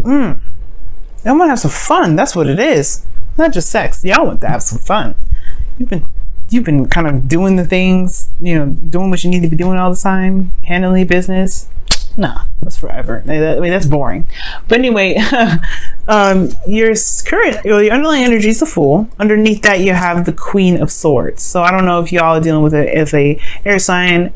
Y'all want to have some fun. That's what it is. Not just sex. Y'all want to have some fun. You've been kind of doing the things, doing what you need to be doing all the time, handling business. Nah, that's forever. I mean, that's boring. But anyway, your underlying energy is the Fool. Underneath that, you have the Queen of Swords. So I don't know if y'all are dealing with it as a air sign,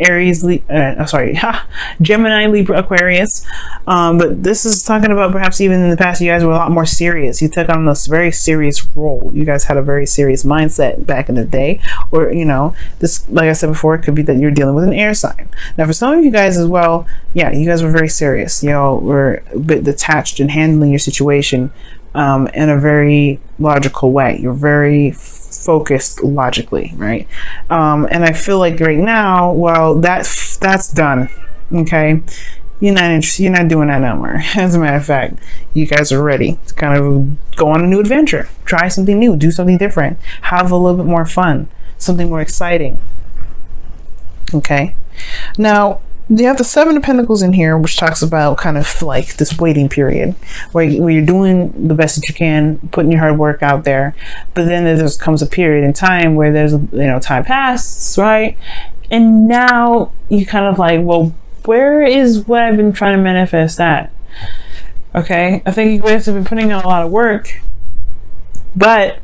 Gemini, Libra, Aquarius. But this is talking about perhaps even in the past, you guys were a lot more serious. You took on this very serious role. You guys had a very serious mindset back in the day. Or, this, like I said before, it could be that you're dealing with an air sign. Now, for some of you guys as well, yeah, you guys were very serious. Y'all were a bit detached in handling your situation in a very logical way. You're very focused logically, right? And I feel like right now, well, that's done. Okay, you're not doing that no more. As a matter of fact, you guys are ready to kind of go on a new adventure, try something new, do something different, have a little bit more fun, something more exciting. Okay, now you have the Seven of Pentacles in here, which talks about kind of like this waiting period where you're doing the best that you can, putting your hard work out there, but then there just comes a period in time where there's time passes, right? And now you kind of like, well, where is what I've been trying to manifest at? Okay, I think you guys have been putting in a lot of work, but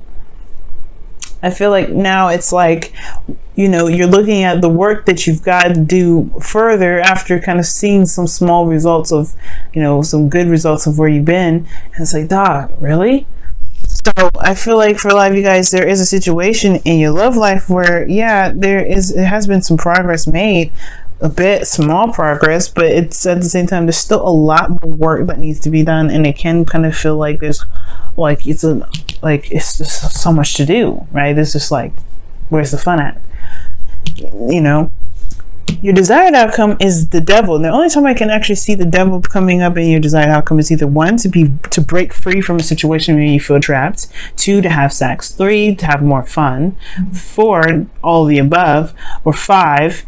I feel like now it's like, you're looking at the work that you've got to do further after kind of seeing some small results of, some good results of where you've been. And it's like, dog, really? So I feel like for a lot of you guys, there is a situation in your love life where, yeah, it has been some progress made, a bit small progress, but it's at the same time, there's still a lot more work that needs to be done. And it can kind of feel like it's just so much to do, right? It's just like, where's the fun at? Your desired outcome is the Devil. And the only time I can actually see the Devil coming up in your desired outcome is either 1, to break free from a situation where you feel trapped, 2, to have sex, 3, to have more fun, 4, all of the above, or 5,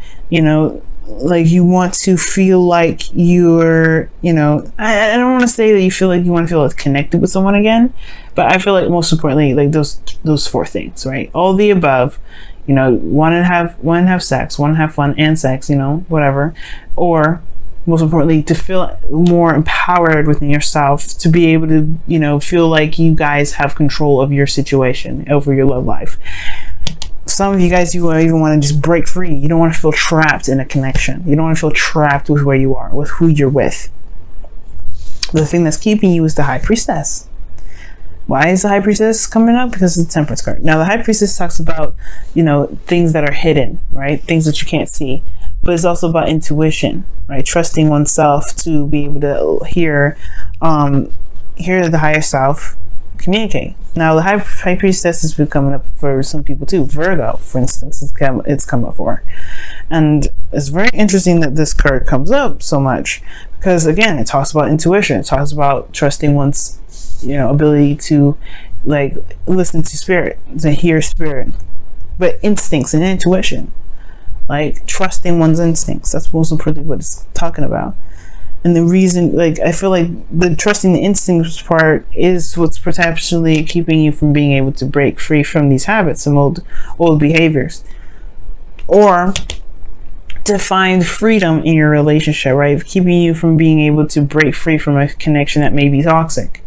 like you want to feel like you're, I don't want to say that you feel like you want to feel connected with someone again, but I feel like most importantly, like those 4 things, right? All the above, want to have sex, want to have fun and sex, whatever, or most importantly, to feel more empowered within yourself, to be able to, feel like you guys have control of your situation, over your love life. Some of you guys, you even want to just break free. You don't want to feel trapped in a connection. You don't want to feel trapped with where you are, with who you're with. The thing that's keeping you is the High Priestess. Why is the High Priestess coming up? Because it's the Temperance card. Now, the High Priestess talks about, things that are hidden, right? Things that you can't see. But it's also about intuition, right? Trusting oneself to be able to hear the higher self communicate. Now, the High Priestess has been coming up for some people too. Virgo, for instance, it's come up for. And it's very interesting that this card comes up so much because, again, it talks about intuition. It talks about trusting one's ability to like listen to spirit, to hear spirit, but instincts and intuition, like trusting one's instincts. That's most importantly what it's talking about. And the reason, like, I feel like the trusting the instincts part is what's potentially keeping you from being able to break free from these habits and old behaviors, or to find freedom in your relationship, right? Keeping you from being able to break free from a connection that may be toxic.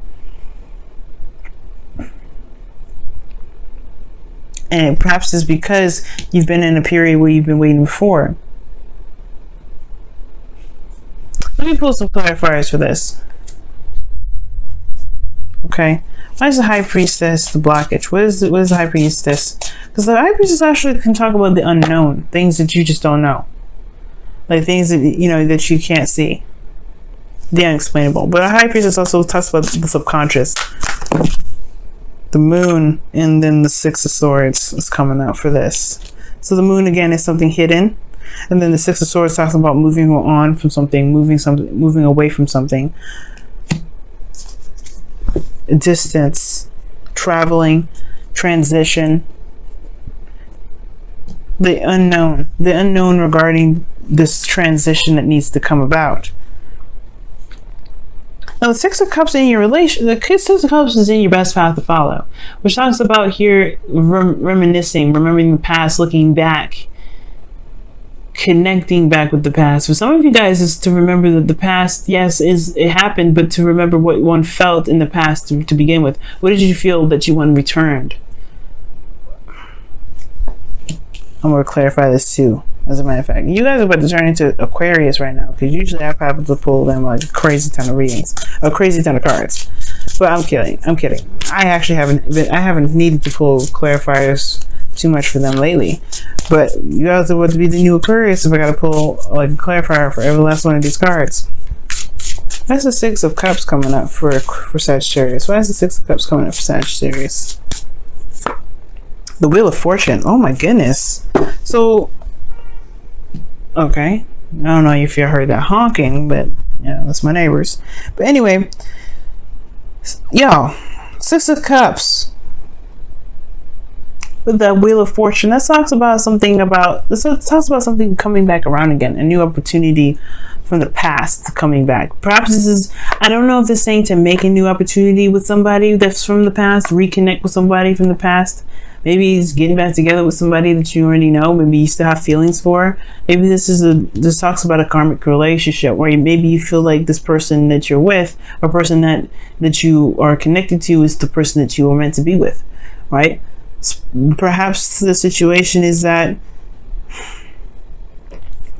And perhaps it's because you've been in a period where you've been waiting for. Let me pull some clarifiers for this. Okay. Why is the High Priestess the blockage? What is the High Priestess? Because the High Priestess actually can talk about the unknown, things that you just don't know. Like things that, that you can't see. The unexplainable. But a High Priestess also talks about the subconscious. The Moon, and then the Six of Swords is coming out for this. So the Moon, again, is something hidden. And then the Six of Swords talks about moving on from something, moving away from something. Distance, traveling, transition. The unknown regarding this transition that needs to come about. Now, the Six of Cups in your relation, the Six of Cups is in your best path to follow, which talks about here reminiscing, remembering the past, looking back, connecting back with the past. For some of you guys, is to remember that the past, yes, it happened, but to remember what one felt in the past to begin with. What did you feel that you want returned? I'm going to clarify this too. As a matter of fact, you guys are about to turn into Aquarius right now, because usually I probably to pull them like a crazy ton of readings, a crazy ton of cards. But I'm kidding. I actually haven't needed to pull clarifiers too much for them lately. But you guys are about to be the new Aquarius if I gotta pull like a clarifier for every last one of these cards. That's the Six of Cups coming up for Sagittarius. Why is the Six of Cups coming up for Sagittarius? The Wheel of Fortune. Oh my goodness. So. Okay, I don't know if you heard that honking, but yeah, that's my neighbors. But anyway, y'all, Six of Cups with the Wheel of Fortune. That talks about something coming back around again, a new opportunity from the past coming back. Perhaps this is, I don't know if this is saying to make a new opportunity with somebody that's from the past, reconnect with somebody from the past. Maybe it's getting back together with somebody that you already know. Maybe you still have feelings for. Maybe this talks about a karmic relationship where maybe you feel like this person that you're with, or person that you are connected to, is the person that you were meant to be with, right? Perhaps the situation is that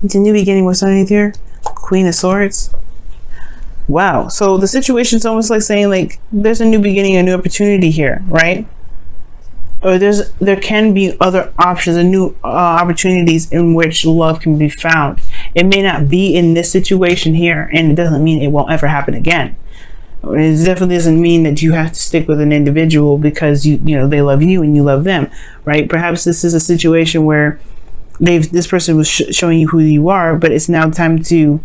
it's a new beginning. What's underneath here? Queen of Swords. Wow. So the situation is almost like saying like there's a new beginning, a new opportunity here, right? Or there can be other options and new opportunities in which love can be found. It may not be in this situation here, and it doesn't mean it won't ever happen again. It definitely doesn't mean that you have to stick with an individual because you know they love you and you love them, right? Perhaps this is a situation where this person was showing you who you are, but it's now time to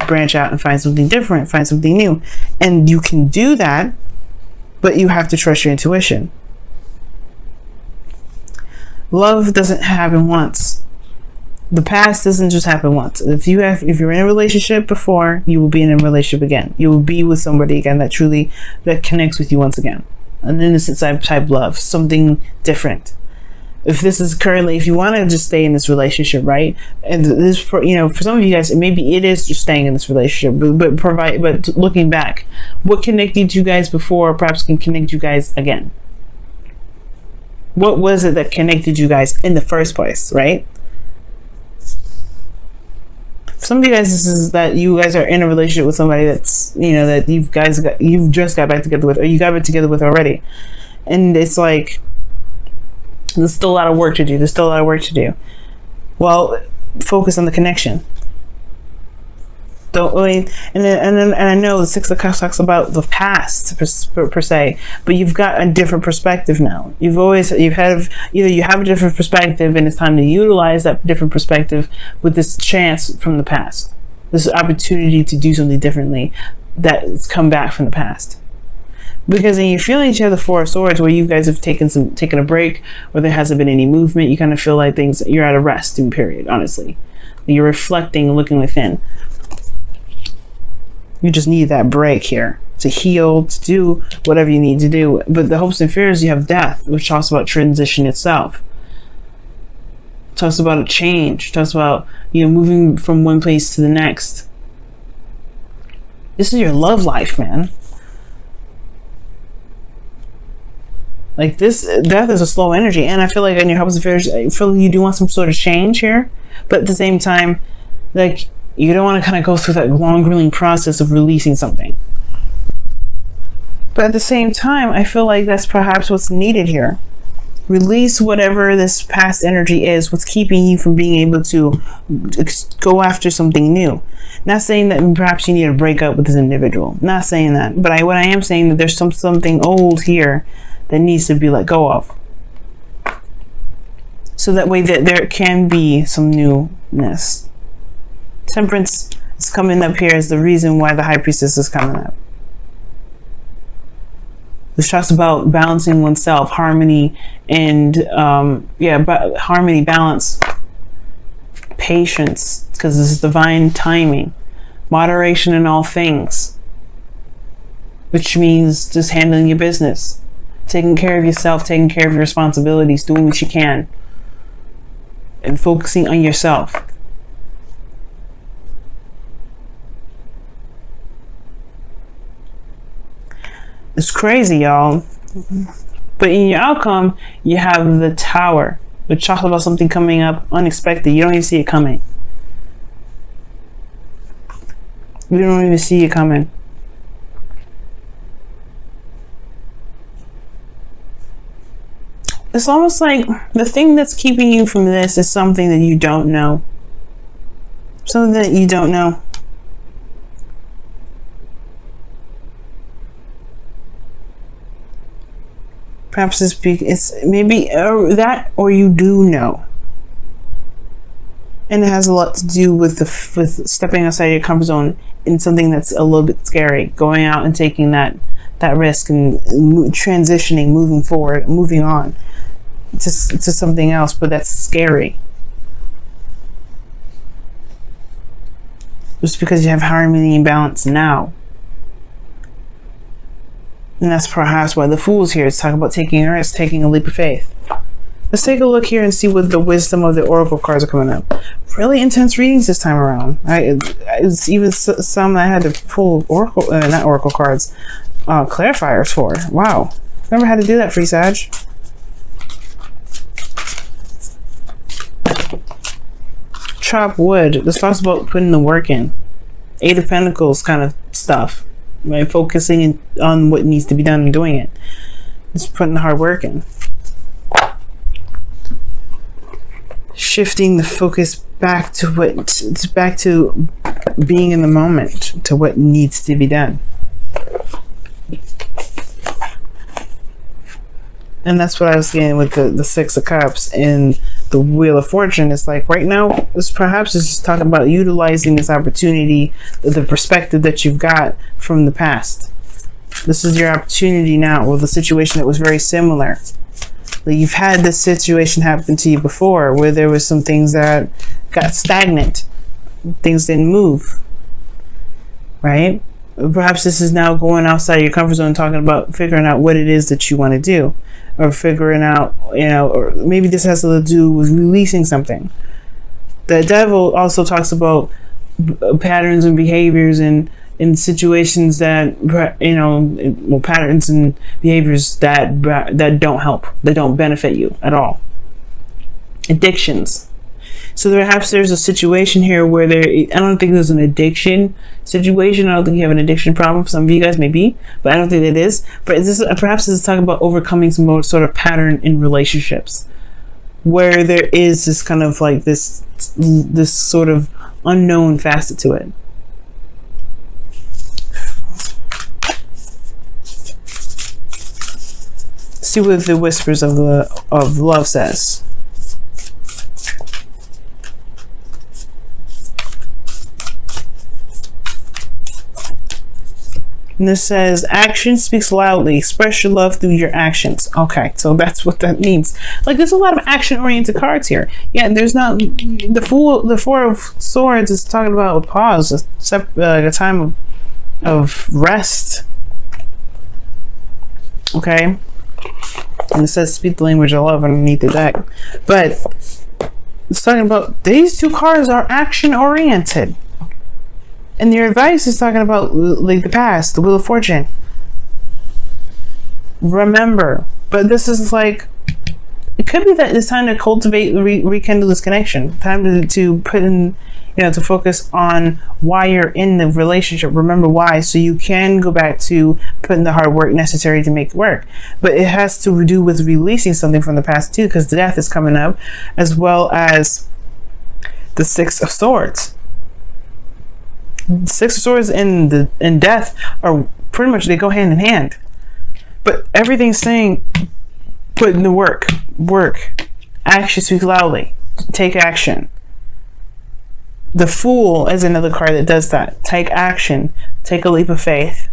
branch out and find something different, find something new, and you can do that, but you have to trust your intuition. Love doesn't happen once. The past doesn't just happen once. If you're in a relationship before, you will be in a relationship again. You will be with somebody again that connects with you once again. An innocent type love, something different. If you want to just stay in this relationship, right? And this, for some of you guys, maybe it is just staying in this relationship, but looking back, what connected you guys before perhaps can connect you guys again. What was it that connected you guys in the first place, right? Some of you guys, this is that you guys are in a relationship with somebody that's, that you've just got back together with, or you got back together with already. And it's like, there's still a lot of work to do. Well, focus on the connection. And I know the Six of Cups talks about the past per se, but you've got a different perspective now. You have a different perspective, and it's time to utilize that different perspective with this chance from the past, this opportunity to do something differently that's come back from the past. Because in your feelings, you have the Four of Swords, where you guys have taken a break, or there hasn't been any movement. You kind of feel like you're at a resting period. Honestly, you're reflecting, looking within. You just need that break here to heal, to do whatever you need to do. But the hopes and fears, you have death, which talks about transition itself. It talks about a change. It talks about moving from one place to the next. This is your love life, man. Like this, death is a slow energy, and I feel like in your hopes and fears, I feel like you do want some sort of change here, but at the same time, like you don't want to kind of go through that long, grueling process of releasing something. But at the same time, I feel like that's perhaps what's needed here. Release whatever this past energy is, what's keeping you from being able to go after something new. Not saying that perhaps you need to break up with this individual. Not saying that, but what I am saying that there's something old here that needs to be let go of. So that way that there can be some newness. Temperance is coming up here as the reason why the High Priestess is coming up. This talks about balancing oneself, harmony, and harmony, balance, patience, because this is divine timing, moderation in all things. which means just handling your business, taking care of yourself, taking care of your responsibilities, doing what you can, and focusing on yourself. It's crazy, y'all. But in your outcome, you have the Tower, which talks about something coming up unexpected. You don't even see it coming. You don't even see it coming. It's almost like the thing that's keeping you from this is something that you don't know. Something that you don't know. Perhaps it's maybe that, or you do know. And it has a lot to do with with stepping outside your comfort zone in something that's a little bit scary, going out and taking that risk and transitioning, moving forward, moving on to something else, but that's scary. Just because you have harmony and balance now. And that's perhaps why the Fool's here is talking about taking a risk, taking a leap of faith. Let's take a look here and see what the wisdom of the Oracle cards are coming up. Really intense readings this time around. It's even some I had to pull Oracle, not Oracle cards, clarifiers for. Wow. Never had to do that, Free Sag. Chop wood. This talks about putting the work in. Eight of Pentacles kind of stuff. Right? Focusing on what needs to be done and doing it. Just putting the hard work in. Shifting the focus back to back to being in the moment, to what needs to be done. And that's what I was getting with the Six of Cups and the Wheel of Fortune. It's like right now, this perhaps is just talking about utilizing this opportunity, the perspective that you've got from the past. This is your opportunity now, or the situation that was very similar. Like you've had this situation happen to you before, where there was some things that got stagnant, things didn't move, right? Perhaps this is now going outside your comfort zone, talking about figuring out what it is that you want to do, or figuring out, or maybe this has to do with releasing something. The Devil also talks about patterns and behaviors and in situations that, patterns and behaviors that don't help, that don't benefit you at all. Addictions. So perhaps there's a situation here where I don't think there's an addiction situation. I don't think you have an addiction problem. Some of you guys may be, but I don't think it is. But perhaps this is talking about overcoming some sort of pattern in relationships, where there is this kind of like this sort of unknown facet to it. See what the Whispers of Love says. And this says, action speaks loudly. Express your love through your actions. Okay, so that's what that means. Like, there's a lot of action-oriented cards here. Yeah, there's not... The Four of Swords is talking about a pause, a time of rest. Okay? And it says, speak the language of love underneath the deck. But it's talking about, these two cards are action-oriented. And your advice is talking about like the past, the Wheel of Fortune. Remember, but this is like, it could be that it's time to cultivate, rekindle this connection. Time to put in, to focus on why you're in the relationship. Remember why, so you can go back to putting the hard work necessary to make it work. But it has to do with releasing something from the past too, because the Death is coming up, as well as the Six of Swords. Six of Swords and Death are pretty much, they go hand in hand. But everything's saying, put in the work. Action speaks loudly. Take action. The Fool is another card that does that. Take action. Take a leap of faith.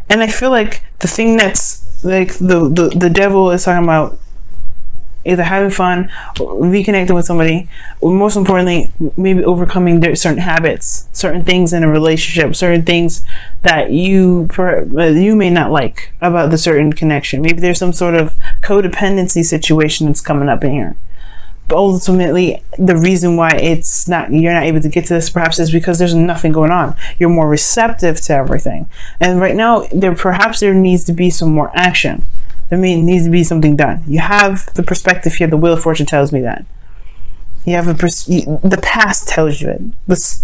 And I feel like the thing that's like the Devil is talking about, either having fun, or reconnecting with somebody, or most importantly, maybe overcoming their certain habits, certain things in a relationship, certain things that you may not like about the certain connection. Maybe there's some sort of codependency situation that's coming up in here. But ultimately, the reason why you're not able to get to this perhaps is because there's nothing going on. You're more receptive to everything. And right now, there needs to be some more action. There needs to be something done. You have the perspective here. The Wheel of Fortune tells me that. You have the past tells you it.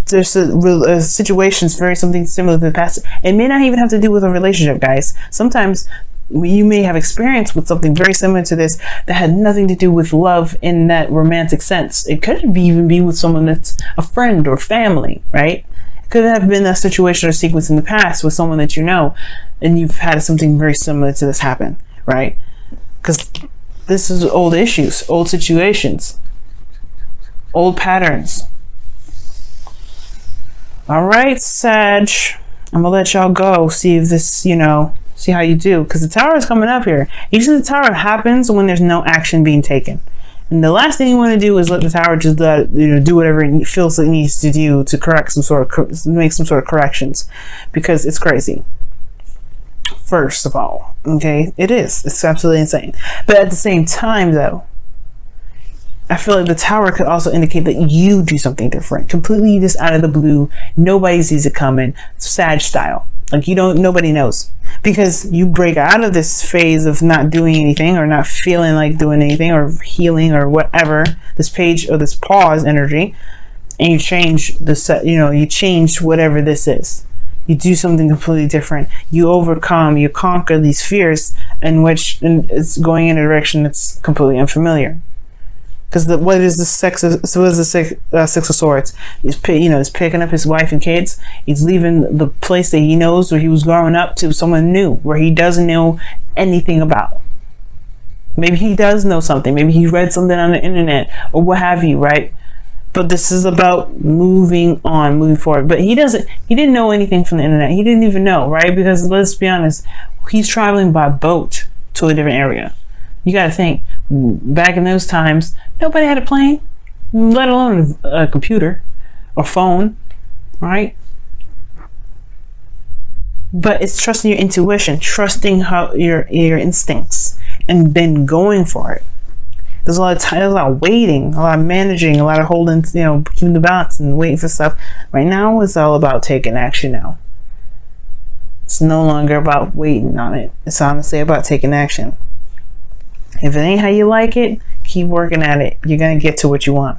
There's a situations very something similar to the past. It may not even have to do with a relationship, guys. Sometimes you may have experience with something very similar to this that had nothing to do with love in that romantic sense. It could even be with someone that's a friend or family, right? It could have been a situation or sequence in the past with someone that you know, and you've had something very similar to this happen, right? Because this is old issues, old situations, old patterns. All right, Sag, I'm gonna let y'all go. See if this, see how you do, because the Tower is coming up here. Usually the Tower happens when there's no action being taken, and the last thing you want to do is let the Tower just do whatever it feels it needs to do to correct make some sort of corrections, because it's crazy. First of all, okay, it's absolutely insane. But at the same time, though, I feel like the Tower could also indicate that you do something different, completely just out of the blue. Nobody sees it coming, Sag style. Like nobody knows, because you break out of this phase of not doing anything or not feeling like doing anything or healing or whatever, this page or this pause energy, and you change you change whatever this is. You do something completely different. You overcome, you conquer these fears and it's going in a direction that's completely unfamiliar. Because what is the Six of Swords? He's picking up his wife and kids. He's leaving the place that he knows where he was growing up to someone new, where he doesn't know anything about. Maybe he does know something. Maybe he read something on the internet or what have you, right? But this is about moving on, moving forward. But he didn't know anything from the internet. He didn't even know, right? Because let's be honest, he's traveling by boat to a different area. You got to think, back in those times, nobody had a plane, let alone a computer or phone, right? But it's trusting your intuition, trusting your instincts, and then going for it. There's a lot of time, there's a lot of waiting, a lot of managing, a lot of holding, keeping the balance and waiting for stuff. Right now, it's all about taking action now. It's no longer about waiting on it. It's honestly about taking action. If it ain't how you like it, keep working at it. You're going to get to what you want.